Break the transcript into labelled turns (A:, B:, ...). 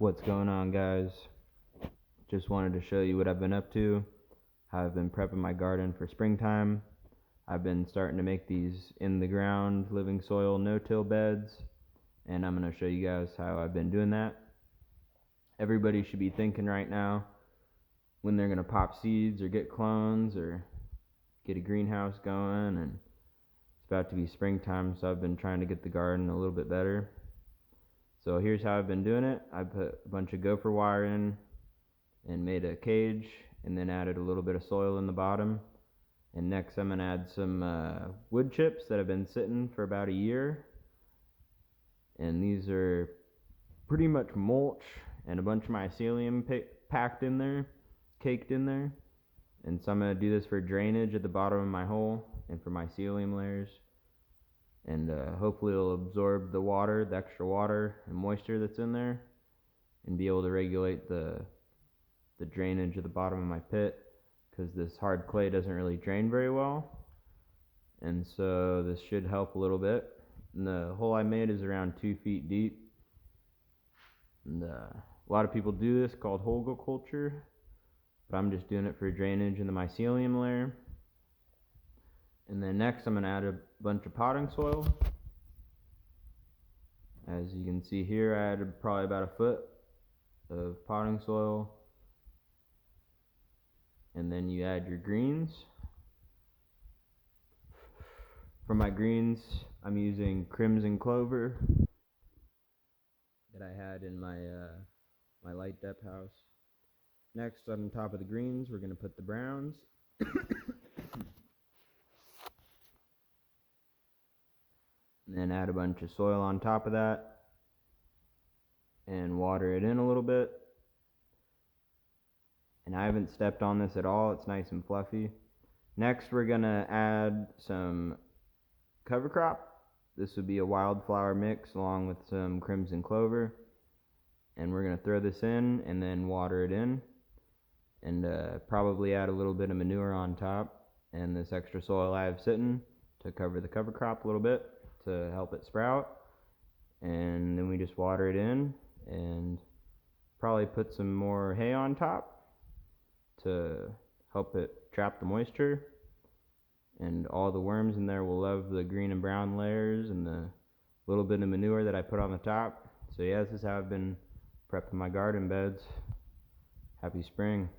A: What's going on, guys? Just wanted to show you what I've been up to, how I've been prepping my garden for springtime. I've been starting to make these in the ground living soil no-till beds, and I'm going to show you guys how I've been doing that. Everybody should be thinking right now when they're going to pop seeds or get clones or get a greenhouse going, and it's about to be springtime, so I've been trying to get the garden a little bit better. So here's how I've been doing it. I put a bunch of gopher wire in and made a cage, and then added a little bit of soil in the bottom. And next I'm going to add some wood chips that have been sitting for about a year. And these are pretty much mulch and a bunch of mycelium packed in there, caked in there. And so I'm going to do this for drainage at the bottom of my hole and for mycelium layers. And hopefully it'll absorb the water, the extra water and moisture that's in there, and be able to regulate the drainage at the bottom of my pit, because this hard clay doesn't really drain very well. And so this should help a little bit. And the hole I made is around 2 feet deep. And a lot of people do this, called culture, but I'm just doing it for drainage in the mycelium layer. And then next I'm going to add a bunch of potting soil. As you can see here, I added probably about a foot of potting soil. And then you add your greens. For my greens, I'm using crimson clover that I had in my my light depth house. Next, on top of the greens, we're going to put the browns. And then add a bunch of soil on top of that and water it in a little bit. And I haven't stepped on this at all, it's nice and fluffy. Next we're going to add some cover crop. This would be a wildflower mix along with some crimson clover. And we're going to throw this in and then water it in. And probably add a little bit of manure on top and this extra soil I have sitting to cover the cover crop a little bit to help it sprout. And then we just water it in and probably put some more hay on top to help it trap the moisture. And all the worms in there will love the green and brown layers and the little bit of manure that I put on the top. So yeah, this is how I've been prepping my garden beds. Happy spring.